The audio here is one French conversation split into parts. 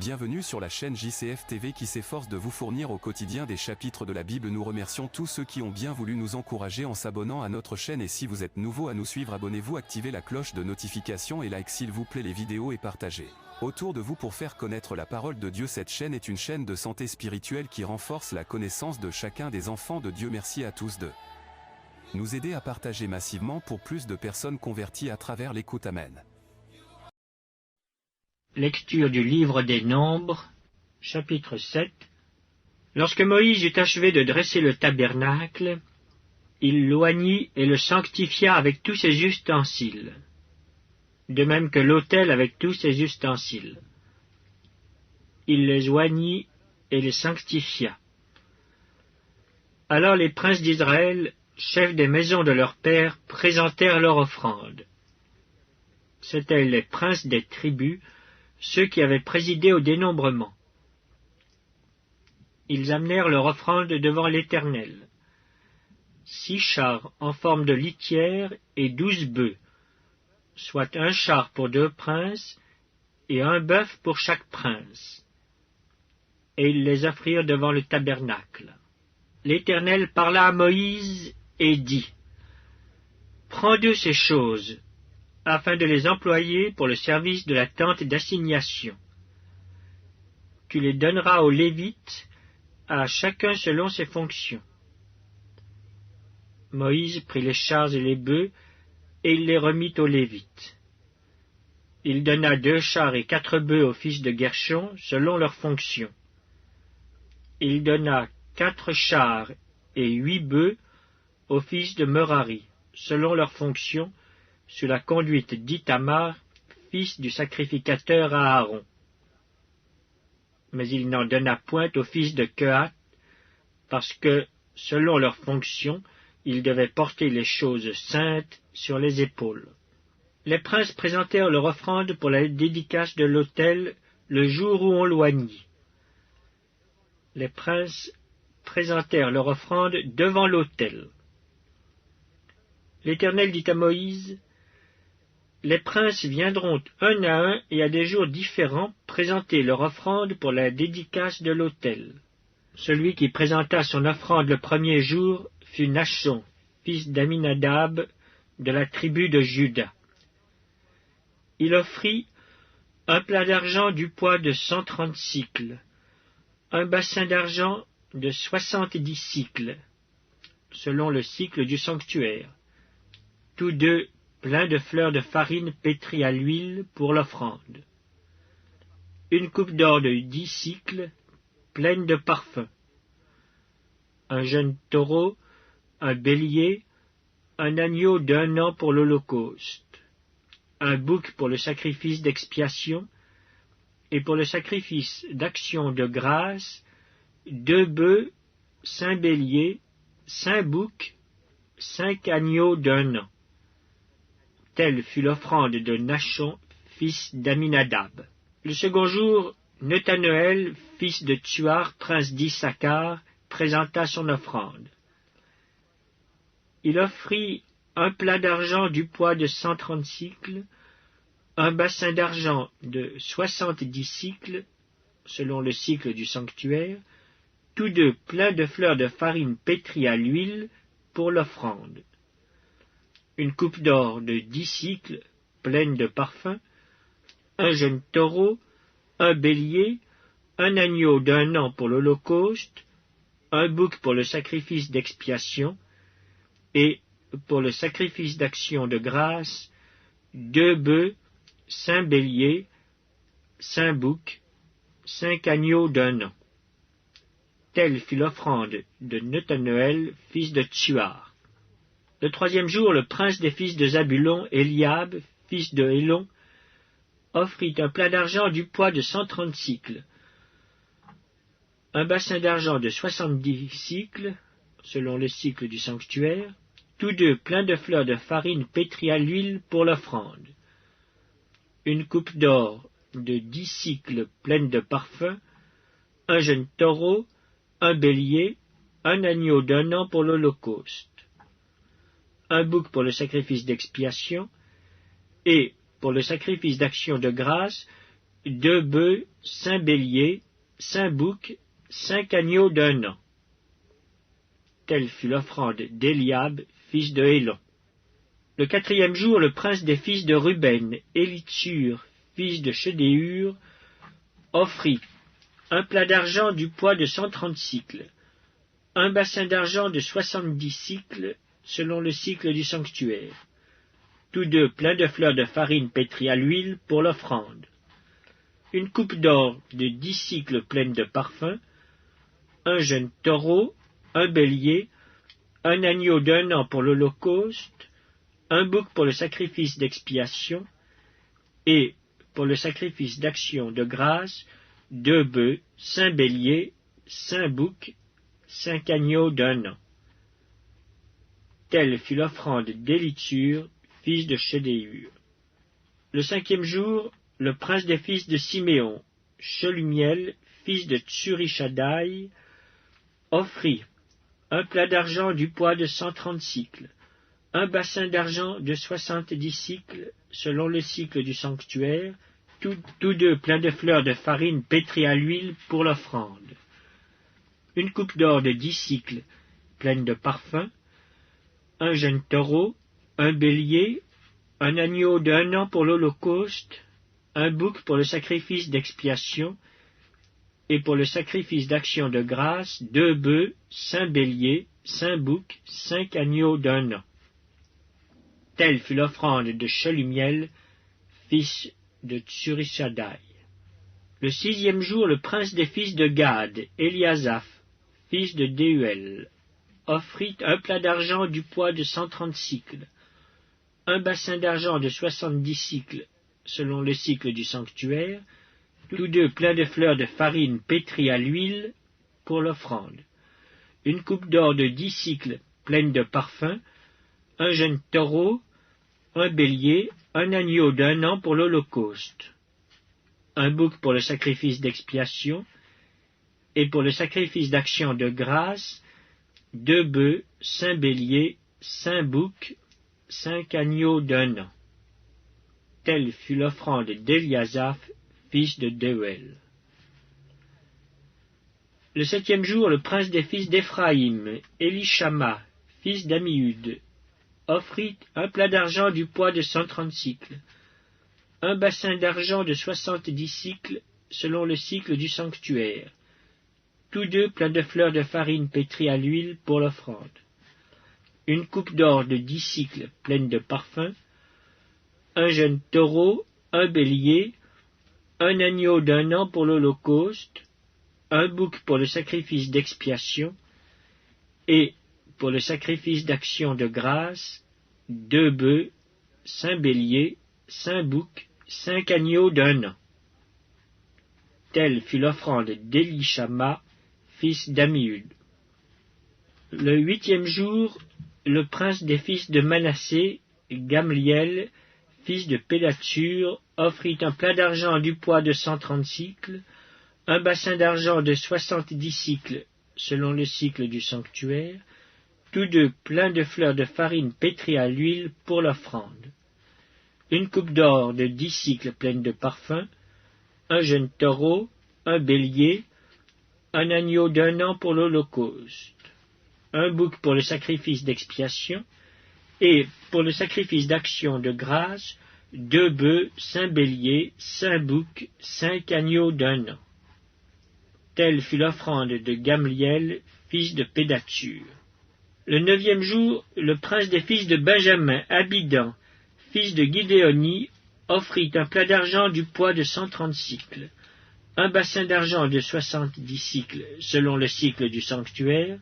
Bienvenue sur la chaîne JCF TV qui s'efforce de vous fournir au quotidien des chapitres de la Bible. Nous remercions tous ceux qui ont bien voulu nous encourager en s'abonnant à notre chaîne, et si vous êtes nouveau à nous suivre, abonnez-vous, activez la cloche de notification et like s'il vous plaît les vidéos et partagez autour de vous pour faire connaître la parole de Dieu. Cette chaîne est une chaîne de santé spirituelle qui renforce la connaissance de chacun des enfants de Dieu. Merci à tous de nous aider à partager massivement pour plus de personnes converties à travers l'écoute. Amen. Lecture du livre des Nombres, chapitre 7. Lorsque Moïse eut achevé de dresser le tabernacle, il l'oignit et le sanctifia avec tous ses ustensiles, de même que l'autel avec tous ses ustensiles. Il les oignit et les sanctifia. Alors les princes d'Israël, chefs des maisons de leurs pères, présentèrent leur offrande. C'étaient les princes des tribus, ceux qui avaient présidé au dénombrement. Ils amenèrent leur offrande devant l'Éternel. 6 chars en forme de litière et 12 bœufs, soit un char pour 2 princes et un bœuf pour chaque prince. Et ils les offrirent devant le tabernacle. L'Éternel parla à Moïse et dit : Prends de ces choses, afin de les employer pour le service de la tente d'assignation. Tu les donneras aux Lévites, à chacun selon ses fonctions. Moïse prit les chars et les bœufs, et il les remit aux Lévites. Il donna 2 chars et 4 bœufs aux fils de Guershon, selon leurs fonctions. Il donna 4 chars et 8 bœufs aux fils de Merari, selon leurs fonctions, sous la conduite d'Ithamar, fils du sacrificateur Aaron. Mais il n'en donna point aux fils de Kehath, parce que, selon leurs fonctions, ils devaient porter les choses saintes sur les épaules. Les princes présentèrent leur offrande pour la dédicace de l'autel le jour où on l'oignit. Les princes présentèrent leur offrande devant l'autel. L'Éternel dit à Moïse : Les princes viendront un à un et à des jours différents présenter leur offrande pour la dédicace de l'autel. Celui qui présenta son offrande le premier jour fut Nachshon, fils d'Aminadab, de la tribu de Juda. Il offrit un plat d'argent du poids de 130 sicles, un bassin d'argent de 70 sicles, selon le sicle du sanctuaire, tous deux pleins de fleurs de farine pétrie à l'huile pour l'offrande. Une coupe d'or de 10 sicles, pleine de parfums. Un jeune taureau, un bélier, un agneau d'1 an pour l'holocauste, un bouc pour le sacrifice d'expiation, et pour le sacrifice d'action de grâce, 2 bœufs, 5 béliers, 5 boucs, 5 agneaux d'1 an. Telle fut l'offrande de Nachshon, fils d'Aminadab. Le second jour, Nethaneël, fils de Tsuar, prince d'Issachar, présenta son offrande. Il offrit un plat d'argent du poids de 130 sicles, un bassin d'argent de 70 sicles, selon le sicle du sanctuaire, tous deux pleins de fleurs de farine pétrie à l'huile pour l'offrande. Une coupe d'or de 10 sicles, pleine de parfums, un jeune taureau, un bélier, un agneau d'1 an pour l'holocauste, un bouc pour le sacrifice d'expiation, et, pour le sacrifice d'action de grâce, 2 bœufs, 5 béliers, 5 boucs, 5 agneaux d'1 an. Telle fut l'offrande de Nethaneël, fils de Tsuar. Le 3e jour, le prince des fils de Zabulon, Eliab, fils de Hélon, offrit un plat d'argent du poids de 130 sicles, un bassin d'argent de 70 sicles, selon le sicle du sanctuaire, tous deux pleins de fleurs de farine pétrie à l'huile pour l'offrande, une coupe d'or de 10 sicles pleine de parfums, un jeune taureau, un bélier, un agneau d'1 an pour l'holocauste, un bouc pour le sacrifice d'expiation, et, pour le sacrifice d'action de grâce, 2 bœufs, 5 béliers, 5 boucs, 5 agneaux d'1 an. Telle fut l'offrande d'Éliab, fils de Hélon. Le 4e jour, le prince des fils de Ruben, Élitsur, fils de Chédéur, offrit un plat d'argent du poids de 130 cycles, un bassin d'argent de 70 cycles, selon le cycle du sanctuaire, tous deux pleins de fleurs de farine pétrie à l'huile pour l'offrande, une coupe d'or de 10 cycles pleine de parfum, un jeune taureau, un bélier, un agneau d'1 an pour l'holocauste, un bouc pour le sacrifice d'expiation, et, pour le sacrifice d'action de grâce, 2 bœufs, 5 béliers, 5 boucs, 5 agneaux d'1 an. Telle fut l'offrande d'Élitsur, fils de Chédéur. Le 5e jour, le prince des fils de Siméon, Shelumiel, fils de Tsurishaddaï, offrit un plat d'argent du poids de 130 cycles, un bassin d'argent de 70 cycles, selon le cycle du sanctuaire, tous deux pleins de fleurs de farine pétrie à l'huile pour l'offrande, une coupe d'or de 10 cycles, pleine de parfum, un jeune taureau, un bélier, un agneau d'1 an pour l'holocauste, un bouc pour le sacrifice d'expiation, et pour le sacrifice d'action de grâce, 2 bœufs, 5 béliers, 5 boucs, 5 agneaux d'1 an. Telle fut l'offrande de Shelumiel, fils de Tsurishaddaï. Le 6e jour, le prince des fils de Gad, Eliasaph, fils de Déuel, offrit un plat d'argent du poids de 130 cycles, un bassin d'argent de 70 cycles, selon le cycle du sanctuaire, tous deux pleins de fleurs de farine pétrie à l'huile pour l'offrande, une coupe d'or de 10 cycles pleine de parfum, un jeune taureau, un bélier, un agneau d'1 an pour l'holocauste, un bouc pour le sacrifice d'expiation, et pour le sacrifice d'action de grâce, 2 bœufs, 5 béliers, 5 boucs, 5 agneaux d'1 an. Telle fut l'offrande d'Eliasaph, fils de Déuel. Le 7e jour, le prince des fils d'Éphraïm, Élishama, fils d'Ammiud, offrit un plat d'argent du poids de 130 cycles, un bassin d'argent de 70 cycles, selon le cycle du sanctuaire, tous deux pleins de fleurs de farine pétrie à l'huile pour l'offrande, une coupe d'or de 10 cycles pleine de parfum, un jeune taureau, un bélier, un agneau d'1 an pour l'holocauste, un bouc pour le sacrifice d'expiation, et, pour le sacrifice d'action de grâce, 2 bœufs, 5 béliers, 5 boucs, 5 agneaux d'1 an. Telle fut l'offrande d'Élishama, fils d'Ammiud. Le 8e jour, le prince des fils de Manassé, Gamliel, fils de Pédatsur, offrit un plat d'argent du poids de 130 cycles, un bassin d'argent de 70 cycles, selon le cycle du sanctuaire, tous deux pleins de fleurs de farine pétrie à l'huile pour l'offrande, une coupe d'or de 10 cycles pleine de parfum, un jeune taureau, un bélier, un agneau d'1 an pour l'holocauste, un bouc pour le sacrifice d'expiation, et, pour le sacrifice d'action de grâce, 2 bœufs, 5 béliers, 5 boucs, 5 agneaux d'1 an. Telle fut l'offrande de Gamliel, fils de Pédatsur. Le 9e jour, le prince des fils de Benjamin, Abidan, fils de Gidéoni, offrit un plat d'argent du poids de 130 cycles, un bassin d'argent de 70 cycles, selon le cycle du sanctuaire,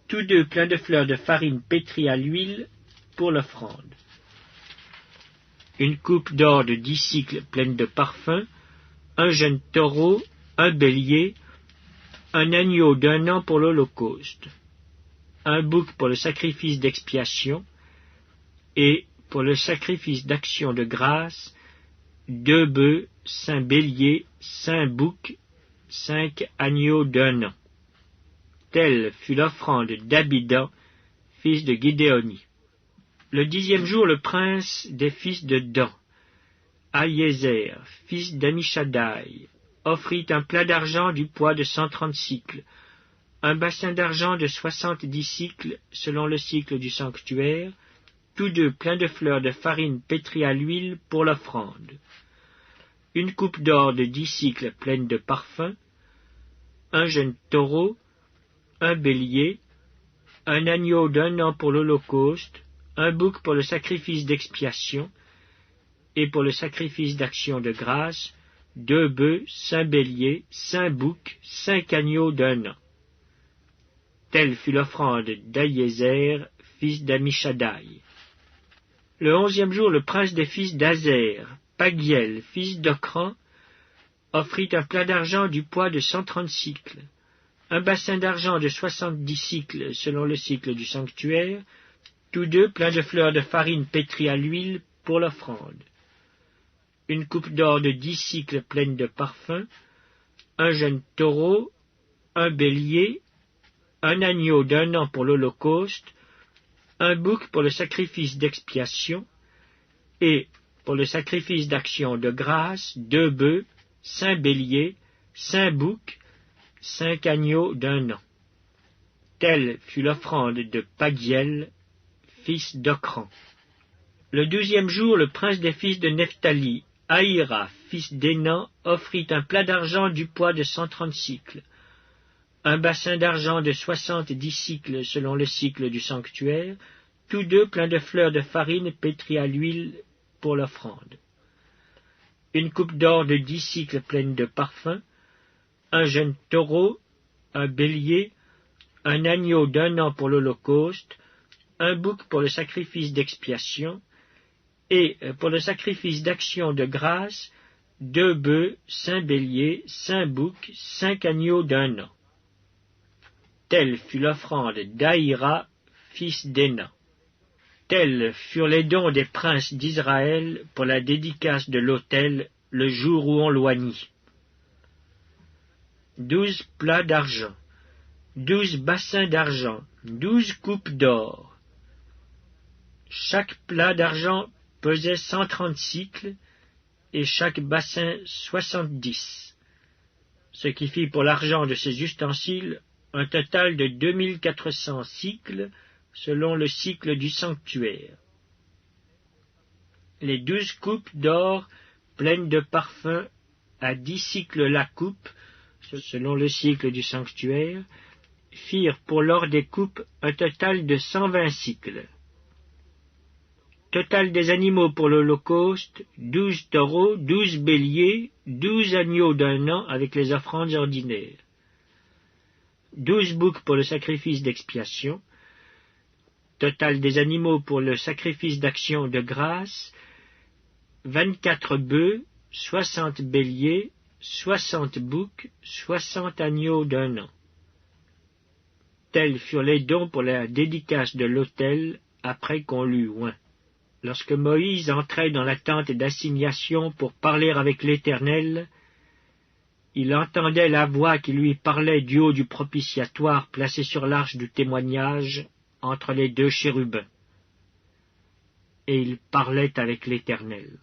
tous deux pleins de fleurs de farine pétrie à l'huile pour l'offrande, une coupe d'or de 10 cycles pleine de parfum, un jeune taureau, un bélier, un agneau d'1 an pour l'holocauste, un bouc pour le sacrifice d'expiation, et, pour le sacrifice d'action de grâce, 2 bœufs, 5 béliers, 5 boucs, 5 agneaux d'1 an. Telle fut l'offrande d'Abidan, fils de Gidéoni. Le 10e jour, le prince des fils de Dan, Ahiézer, fils d'Amishadaï, offrit un plat d'argent du poids de 130 cycles, un bassin d'argent de 70 cycles selon le cycle du sanctuaire, tous deux pleins de fleurs de farine pétrie à l'huile pour l'offrande, une coupe d'or de 10 cycles pleine de parfum, un jeune taureau, un bélier, un agneau d'1 an pour l'holocauste, un bouc pour le sacrifice d'expiation, et pour le sacrifice d'action de grâce, 2 bœufs, 5 béliers, 5 boucs, 5 agneaux d'1 an. Telle fut l'offrande d'Ahiézer, fils d'Amishadaï. Le 11e jour, le prince des fils d'Azer, Pagiel, fils d'Ocran, offrit un plat d'argent du poids de 130 cycles, un bassin d'argent de 70 cycles selon le cycle du sanctuaire, tous deux pleins de fleurs de farine pétrie à l'huile pour l'offrande, une coupe d'or de 10 cycles pleine de parfum, un jeune taureau, un bélier, un agneau d'1 an pour l'holocauste, un bouc pour le sacrifice d'expiation, et, pour le sacrifice d'action de grâce, 2 bœufs, 5 béliers, 5 boucs, 5 agneaux d'1 an. Telle fut l'offrande de Pagiel, fils d'Ocran. Le 12e jour, le prince des fils de Nephtali, Ahira, fils d'Énan, offrit un plat d'argent du poids de 130 cycles, un bassin d'argent de 70 cycles selon le cycle du sanctuaire, tous deux pleins de fleurs de farine pétrie à l'huile pour l'offrande, une coupe d'or de 10 cycles pleine de parfum, un jeune taureau, un bélier, un agneau d'1 an pour l'holocauste, un bouc pour le sacrifice d'expiation, et pour le sacrifice d'action de grâce, 2 bœufs, 5 béliers, 5 boucs, 5 agneaux d'1 an. Telle fut l'offrande d'Ahira, fils d'Énan. Tels furent les dons des princes d'Israël pour la dédicace de l'autel le jour où on l'oignit. 12 plats d'argent, 12 bassins d'argent, 12 coupes d'or. Chaque plat d'argent pesait 130 cycles, et chaque bassin 70, ce qui fit pour l'argent de ces ustensiles un total de 2400 cycles, selon le cycle du sanctuaire. Les 12 coupes d'or pleines de parfum à 10 cycles la coupe, selon le cycle du sanctuaire, firent pour l'or des coupes un total de 120 cycles. Total des animaux pour l'holocauste, 12 taureaux, 12 béliers, 12 agneaux d'1 an avec les offrandes ordinaires, 12 boucs pour le sacrifice d'expiation, total des animaux pour le sacrifice d'action de grâce, 24 bœufs, 60 béliers, 60 boucs, 60 agneaux d'1 an. Tels furent les dons pour la dédicace de l'autel après qu'on l'eut oint. Lorsque Moïse entrait dans la tente d'assignation pour parler avec l'Éternel, il entendait la voix qui lui parlait du haut du propitiatoire placé sur l'arche du témoignage entre les 2 chérubins. Et il parlait avec l'Éternel.